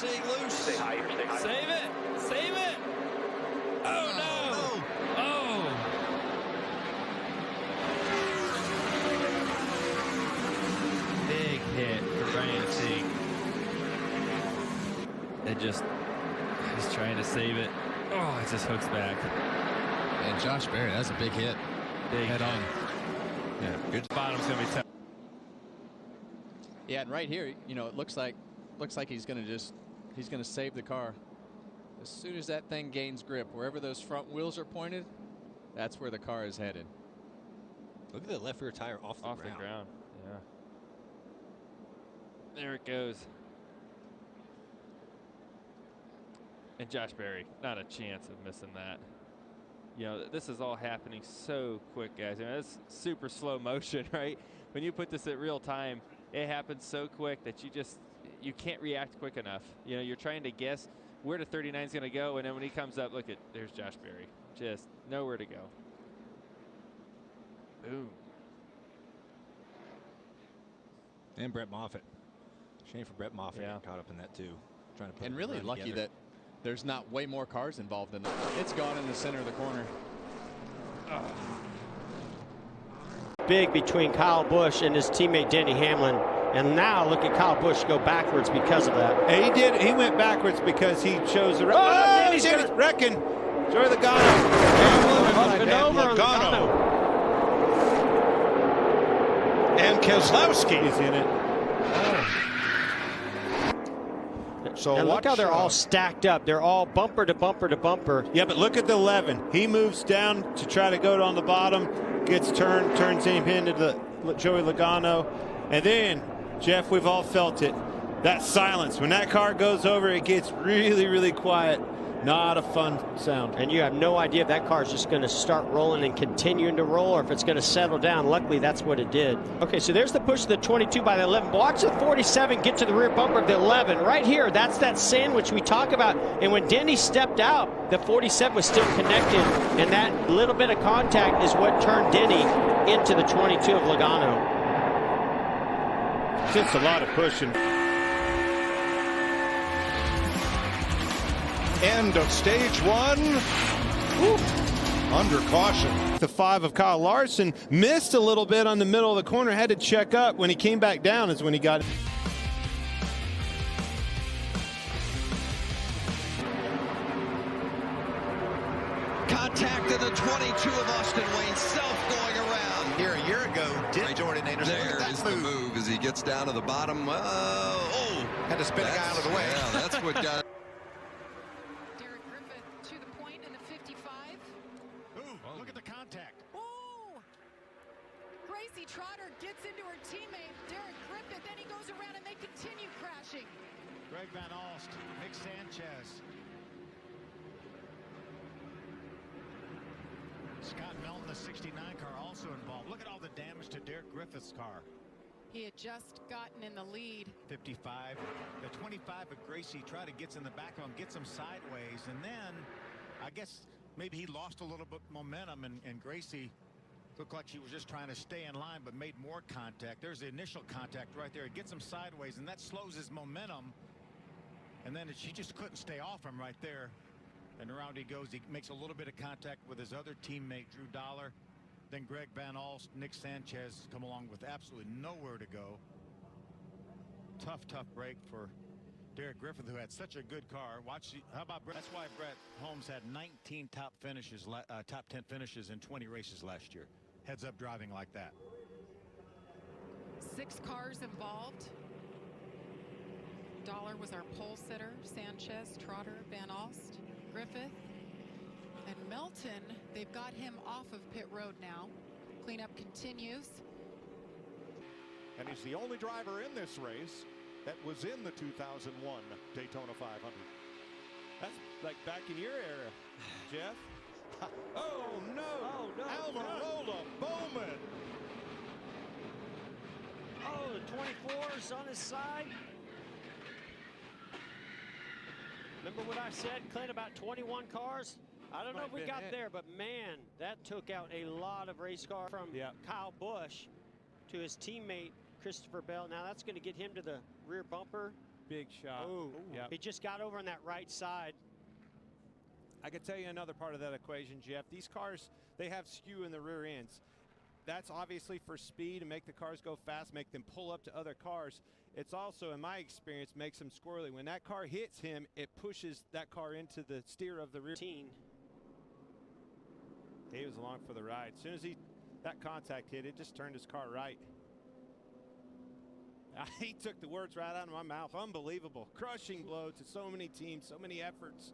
seeing loose. Stay high, stay high. Save it! Save it! Oh, no! Oh! Big hit for Ryan Singh. It just, he's trying to save it. Oh, it just hooks back. And Josh Berry, that's a big hit. Big head on. Yeah, good. Bottom's gonna be tough. Yeah, and right here, you know, it looks like he's gonna save the car. As soon as that thing gains grip, wherever those front wheels are pointed, that's where the car is headed. Look at the left rear tire off the ground. Yeah. There it goes. And Josh Berry, not a chance of missing that. You know, this is all happening so quick, guys. I mean, it's super slow motion, right? When you put this at real time, it happens so quick that you can't react quick enough. You know, you're trying to guess where the 39 is going to go, and then when he comes up, look at, there's Josh Berry. Just nowhere to go. Boom. And Brett Moffitt. Shame for Brett Moffitt getting caught up in that too. Trying to put And really lucky that there's not way more cars involved in it. It's gone in the center of the corner. Big between Kyle Busch and his teammate Denny Hamlin. And now look at Kyle Busch go backwards because of that. And he did. He went backwards because he chose the. Denny's he's wrecking. Joey Logano. Logano. And Keselowski is in it. So and look how they're all stacked up. They're all bumper to bumper to bumper. Yeah, but look at the 11. He moves down to try to go on the bottom, gets turns him into the Joey Logano. And then, Jeff, we've all felt it. That silence. When that car goes over, it gets really, really quiet. Not a fun sound. And you have no idea if that car is just going to start rolling and continuing to roll or if it's going to settle down. Luckily, that's what it did. Okay, so there's the push of the 22 by the 11. Watch the 47 get to the rear bumper of the 11. Right here, that's that sandwich we talk about. And when Denny stepped out, the 47 was still connected. And that little bit of contact is what turned Denny into the 22 of Logano. Just a lot of pushing. End of stage one. Woo. Under caution. The 5 of Kyle Larson missed a little bit on the middle of the corner, had to check up. When he came back down is when he got it. Contact to the 22 of Austin Wayne, self going around. Here a year ago, did Jordan Anderson. There is the move as he gets down to the bottom. Had to spin a guy out of the way. Yeah, that's what got. Look at the contact. Oh! Gracie Trotter gets into her teammate, Derek Griffith, then he goes around and they continue crashing. Greg Van Alst, Nick Sanchez. Scott Melton, the 69 car, also involved. Look at all the damage to Derek Griffith's car. He had just gotten in the lead. 55. The 25 of Gracie Trotter gets in the background, gets him sideways, and then I guess maybe he lost a little bit of momentum, and Gracie looked like she was just trying to stay in line, but made more contact. There's the initial contact right there. It gets him sideways, and that slows his momentum. And then she just couldn't stay off him right there. And around he goes. He makes a little bit of contact with his other teammate, Drew Dollar. Then Greg Van Alst, Nick Sanchez come along with absolutely nowhere to go. Tough break for Derek Griffith, who had such a good car. How about Brett? That's why Brett Holmes had 19 top 10 finishes in 20 races last year. Heads up driving like that. 6 cars involved. Dollar was our pole sitter. Sanchez, Trotter, Van Alst, Griffith, and Melton. They've got him off of pit road now. Cleanup continues. And he's the only driver in this race that was in the 2001 Daytona 500. That's like back in your era, Jeff. Oh no! Oh no! Almirola Bowman. Oh, the 24's on his side. Remember what I said, Clint, about 21 cars? I don't know if we got there, but man, that took out a lot of race cars from Kyle Busch to his teammate Christopher Bell. Now that's going to get him to the rear bumper Big shot. Ooh, Yep. he just got over on that right side. I could tell you another part of that equation, Jeff. These cars, they have skew in the rear ends. That's obviously for speed and make the cars go fast, make them pull up to other cars. It's also, in my experience, makes them squirrely. When that car hits him, it pushes that car into the steer of the rear. He was along for the ride. As soon as that contact hit, it just turned his car right. He took the words right out of my mouth. Unbelievable. Crushing blow to so many teams, so many efforts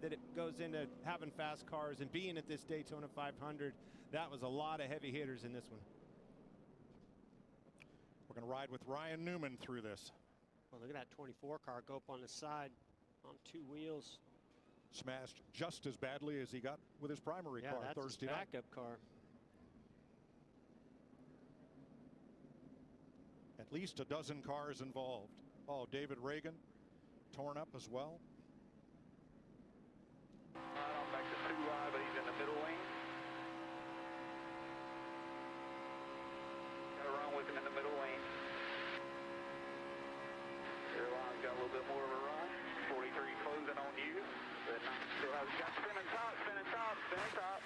that it goes into having fast cars and being at this Daytona 500. That was a lot of heavy hitters in this one. We're going to ride with Ryan Newman through this. Well, look at that 24 car go up on the side on 2 wheels. Smashed just as badly as he got with his primary car that's Thursday his night. backup car. At least a dozen cars involved. Oh, David Reagan torn up as well. Back to 2 wide, but he's in the middle lane. Got to run with him in the middle lane. Airline's got a little bit more of a run. 43 closing on you. But still has got spinning top, spinning top, spinning top.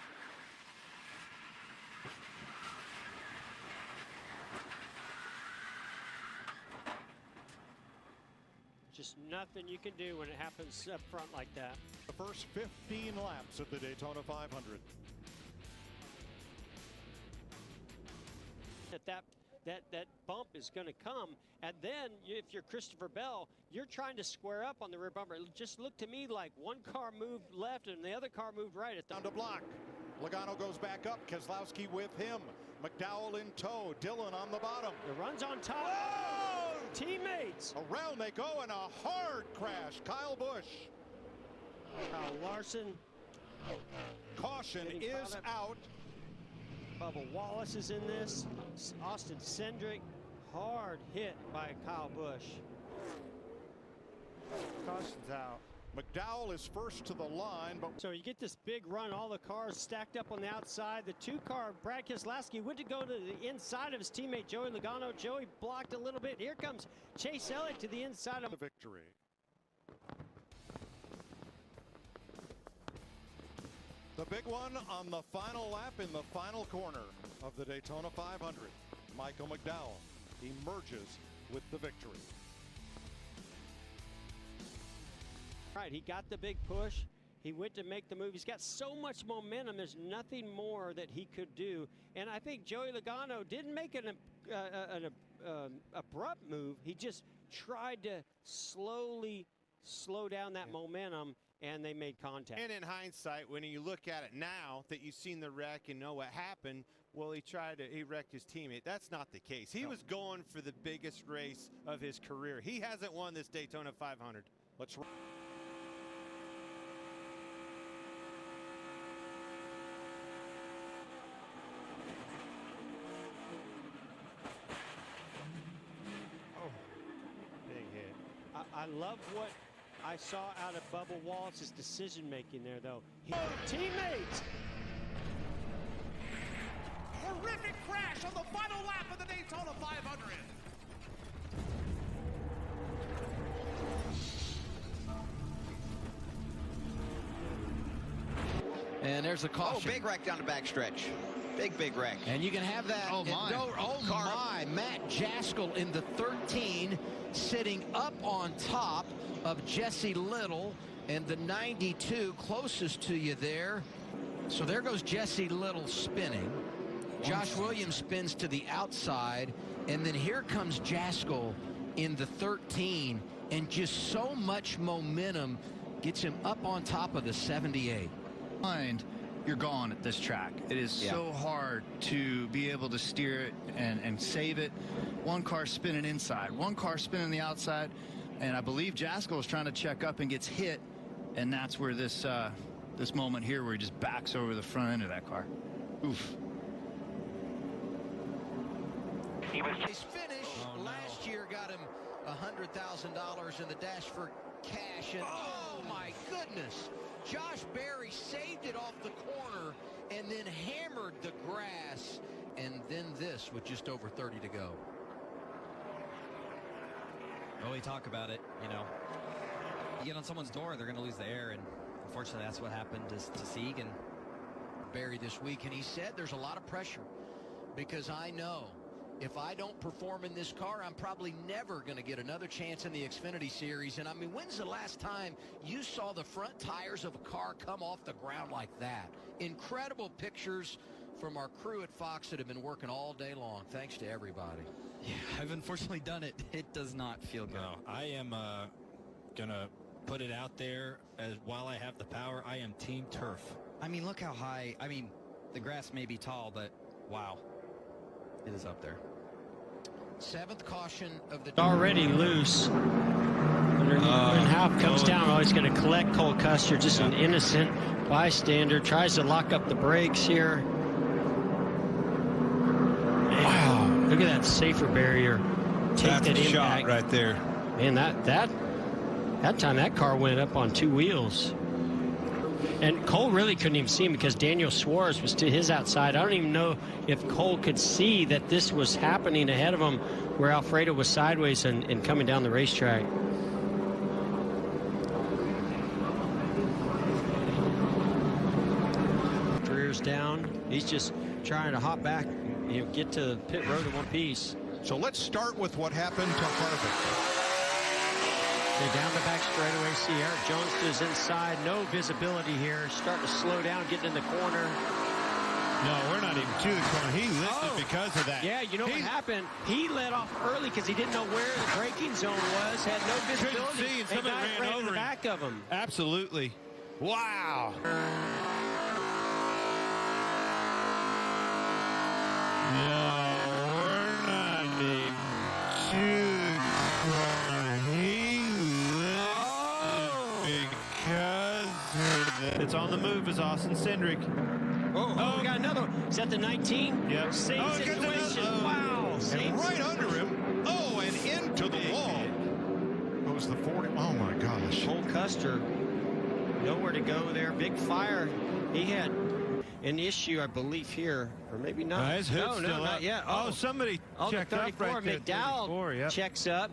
Just nothing you can do when it happens up front like that. The first 15 laps of the Daytona 500. That bump is going to come, and then if you're Christopher Bell, you're trying to square up on the rear bumper. It just looked to me like one car moved left and the other car moved right. Down to block. Logano goes back up. Keselowski with him. McDowell in tow. Dillon on the bottom. The run's on top. Whoa! Teammates. Around they go in a hard crash. Kyle Busch. Kyle Larson. Caution is out. Bubba Wallace is in this. Austin Cindric, hard hit by Kyle Busch. Caution's out. McDowell is first to the line, but so you get this big run, all the cars stacked up on the outside. The 2-car, Brad Keselowski, went to go to the inside of his teammate Joey Logano. Joey blocked a little bit. Here comes Chase Elliott to the inside of the victory. The big one on the final lap in the final corner of the Daytona 500. Michael McDowell emerges with the victory. Right, he got the big push. He went to make the move. He's got so much momentum. There's nothing more that he could do. And I think Joey Logano didn't make an abrupt move. He just tried to slowly slow down that momentum, and they made contact. And in hindsight, when you look at it now that you've seen the wreck and know what happened, well, he wrecked his teammate. That's not the case. He was going for the biggest race of his career. He hasn't won this Daytona 500. Let's I love what I saw out of Bubba Wallace's decision-making there, though. Teammates! Horrific crash on the final lap of the Daytona 500. And there's a caution. Oh, big wreck down the backstretch. Big wreck. And you can have that. Oh, my. My. Matt Jaskell in the 13, sitting up on top of Jesse Little and the 92 closest to you there. So there goes Jesse Little spinning. Josh Williams spins to the outside. And then here comes Jaskell in the 13. And just so much momentum gets him up on top of the 78. You're gone at this track. It is so hard to be able to steer it and save it. One car spinning inside, one car spinning the outside, and I believe Jaskell is trying to check up and gets hit, and that's where this this moment here where he just backs over the front end of that car. Oof. His finish last year got him $100,000 in the dash for cash, and oh my goodness, Josh Berry saved it off the corner and then hammered the grass, and then this with just over 30 to go. we talk about it, you know. You get on someone's door, they're going to lose the air, and unfortunately that's what happened to Sieg and Barry this week, and he said there's a lot of pressure because I know if I don't perform in this car, I'm probably never going to get another chance in the Xfinity Series. And I mean, when's the last time you saw the front tires of a car come off the ground like that? Incredible pictures from our crew at Fox that have been working all day long. Thanks to everybody. Yeah, I've unfortunately done it. It does not feel good. No, I am going to put it out there as while I have the power, I am Team Turf. I mean, look how high. I mean, the grass may be tall, but wow, it is up there. 7th caution of the already loose. And Half comes down. Oh, he's going to collect Cole Custer, just an innocent bystander. Tries to lock up the brakes here. Wow. Look at that safer barrier. That's a shot right there. Man, that time that car went up on 2 wheels. And Cole really couldn't even see him because Daniel Suarez was to his outside. I don't even know if Cole could see that this was happening ahead of him where Alfredo was sideways and coming down the racetrack. Career's down. He's just trying to hop back, you know, get to the pit road in one piece. So let's start with what happened to Harvick. They're down the back straightaway. See Eric Jones to his inside. No visibility here. Starting to slow down, getting in the corner. No, we're not even to the corner. He lifted because of that. Yeah, you know what happened? He let off early because he didn't know where the braking zone was. Had no visibility. Couldn't see, and somebody ran over the back of him. Absolutely. Wow. No, we're not even to the corner. He lifted because of that. It's on the move is Austin Cindric. Oh, we got another one. Is that the 19? Yep. Same situation. Wow. And right under him. Oh, and into the wall. It was the 40. Oh, my gosh. Cole Custer, nowhere to go there. Big fire. He had an issue, I believe, here. Or maybe not. His hood's still not up. yet. Oh, somebody checked the 34. up right there. McDowell checks up.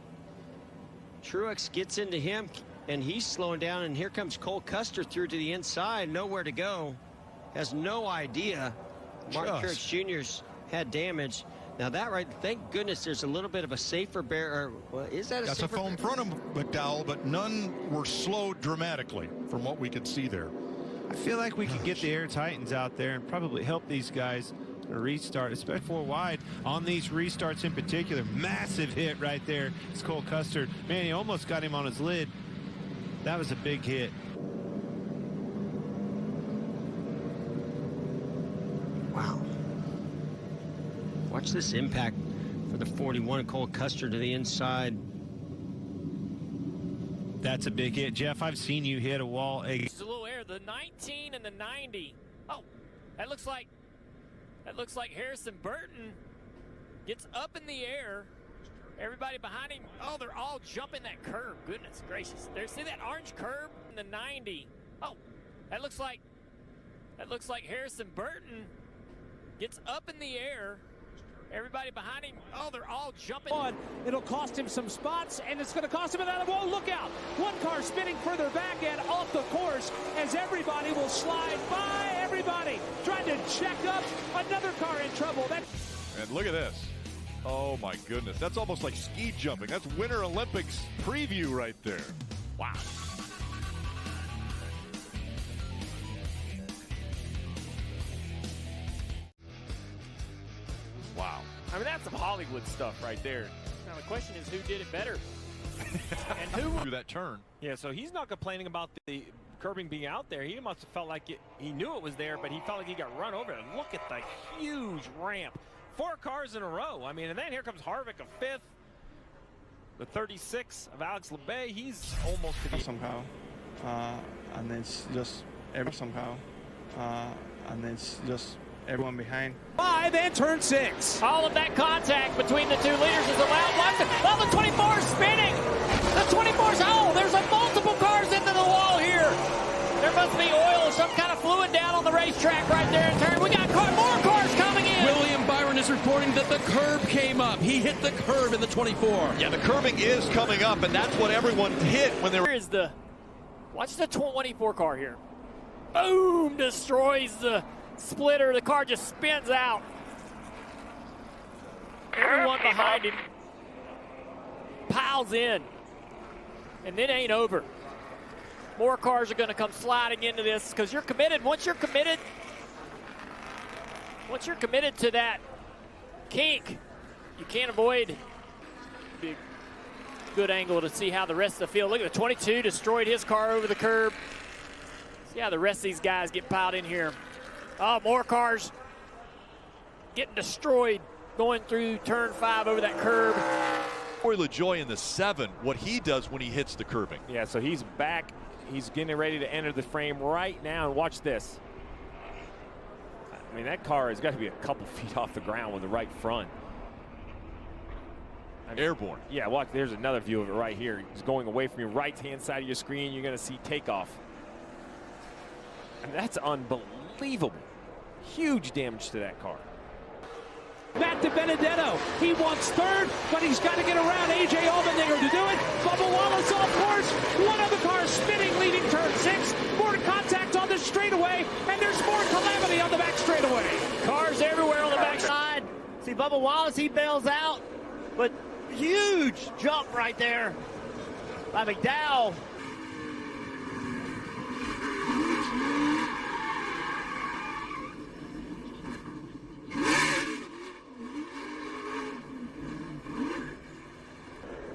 Truex gets into him, and he's slowing down. And here comes Cole Custer through to the inside. Nowhere to go. Has no idea. Martin Truex Jr.'s had damage. Now that right, thank goodness there's a little bit of a safer barrier. Well, is that a That's safer a foam front of McDowell, but none were slowed dramatically from what we could see there. I feel like we could get the Air Titans out there and probably help these guys restart, especially 4 wide on these restarts in particular. Massive hit right there. It's Cole Custer. Man, he almost got him on his lid. That was a big hit. Wow. Watch this impact for the 41. Cole Custer to the inside. That's a big hit. Jeff, I've seen you hit a wall. It's a little air. The 19 and the 90. Oh, that looks like Harrison Burton gets up in the air. Everybody behind him. Oh, they're all jumping that curb. Goodness gracious. See that orange curb in the 90. Oh, that looks like Harrison Burton gets up in the air. Everybody behind him, oh, they're all jumping. It'll cost him some spots, and it's going to cost him another. Whoa, look out. One car spinning further back and off the course as everybody will slide by everybody. Trying to check up. Another car in trouble. And look at this. Oh, my goodness. That's almost like ski jumping. That's Winter Olympics preview right there. Wow. Wow. I mean, that's some Hollywood stuff right there. Now, the question is, who did it better? And who through that turn. Yeah, so he's not complaining about the curbing being out there. He must have felt like he knew it was there, but he felt like he got run over. And look at the huge ramp. 4 cars in a row. I mean, and then here comes Harvick, a 5th. The 36 of Alex Labbe, he's almost to the somehow. And it's just somehow. And it's just everyone behind. 5 and turn 6. All of that contact between the 2 leaders is allowed. Oh, the 24 is spinning. The 24's, oh, there's multiple cars into the wall here. There must be oil or some kind of fluid down on the racetrack right there in turn. We got more cars coming in. William Byron is reporting that the curb came up. He hit the curb in the 24. Yeah, the curbing is coming up, and that's what everyone hit when they were. Here's the, watch the 24 car here. Boom, destroys the splitter. The car just spins out. Everyone behind him piles in, and it ain't over. More cars are going to come sliding into this because you're committed. Once you're committed to that kink, you can't avoid. Be a good angle to see how the rest of the field. Look at the 22 destroyed his car over the curb. See how the rest of these guys get piled in here. Oh, more cars getting destroyed going through turn 5 over that curb. Corey LaJoie in the 7, what he does when he hits the curbing. Yeah, so he's back. He's getting ready to enter the frame right now, and watch this. I mean, that car has got to be a couple feet off the ground with the right front. I mean, Airborne. Yeah, watch. There's another view of it right here. He's going away from your right-hand side of your screen. You're going to see takeoff. I mean, that's unbelievable. Huge damage to that car. Back to Benedetto. He wants third, but he's got to get around A.J. Allmendinger to do it. Bubba Wallace off course. One of the cars spinning, leading turn 6. More contact on the straightaway, and there's more calamity on the back straightaway. Cars everywhere on the backside. See Bubba Wallace, he bails out, but huge jump right there by McDowell.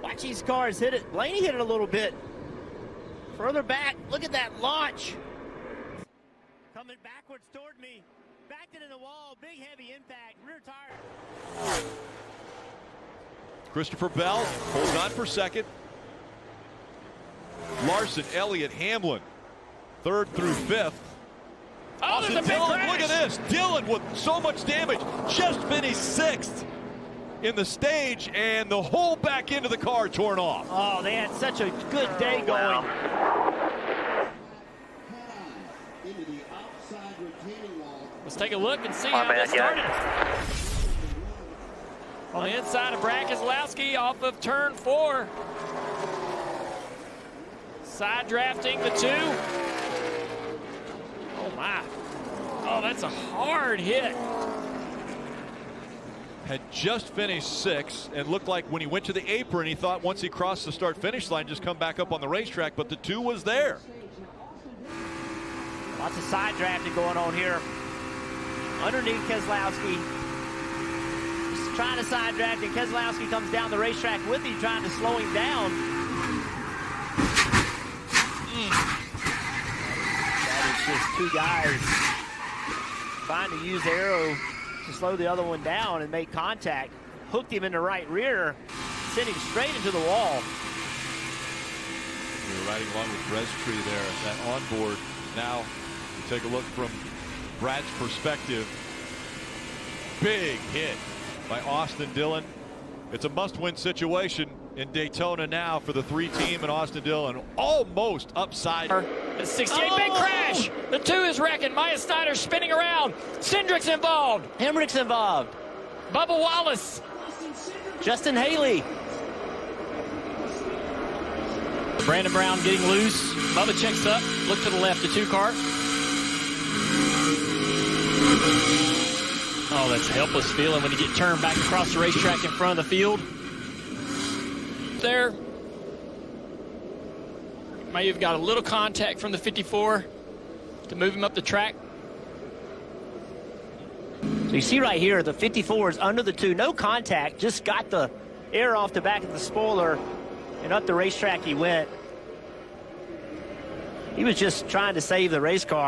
Watch these cars hit it. Blaney hit it a little bit. Further back, look at that launch. Coming backwards toward me. Backed it in the wall. Big heavy impact. Rear tire. Christopher Bell holds on for second. Larson, Elliott, Hamlin, 3rd through 5th. Oh, there's a big Dillon, crash. look at this. Dillon with so much damage. Just finished 6th in the stage, and the whole back end of the car torn off. Oh, they had such a good day going. Let's take a look and see how this started. On the inside of Brad Keselowski off of turn 4. Side drafting the 2. Oh my. Oh, that's a hard hit. Had just finished 6th and looked like when he went to the apron, he thought once he crossed the start-finish line, just come back up on the racetrack, but the 2 was there. Lots of side drafting going on here. Underneath Keselowski. Just trying to side draft, and Keselowski comes down the racetrack with him, trying to slow him down. That is just 2 guys trying to use aero to slow the other one down and make contact. Hooked him in the right rear, sent him straight into the wall. We're riding along with Brestree there at that onboard. Now we take a look from Brad's perspective. Big hit by Austin Dillon. It's a must-win situation in Daytona now for the 3 team and Austin Dillon almost upside. The 68, big crash. The 2 is wrecking. Maya Snyder spinning around. Cindric's involved. Hemrick's involved. Bubba Wallace. Justin Haley. Brandon Brown getting loose. Bubba checks up. Look to the left, the 2 car. Oh, that's a helpless feeling when you get turned back across the racetrack in front of the field. There. May have got a little contact from the 54 to move him up the track. So you see right here, the 54 is under the 2. No contact, just got the air off the back of the spoiler, and up the racetrack he went. He was just trying to save the race car.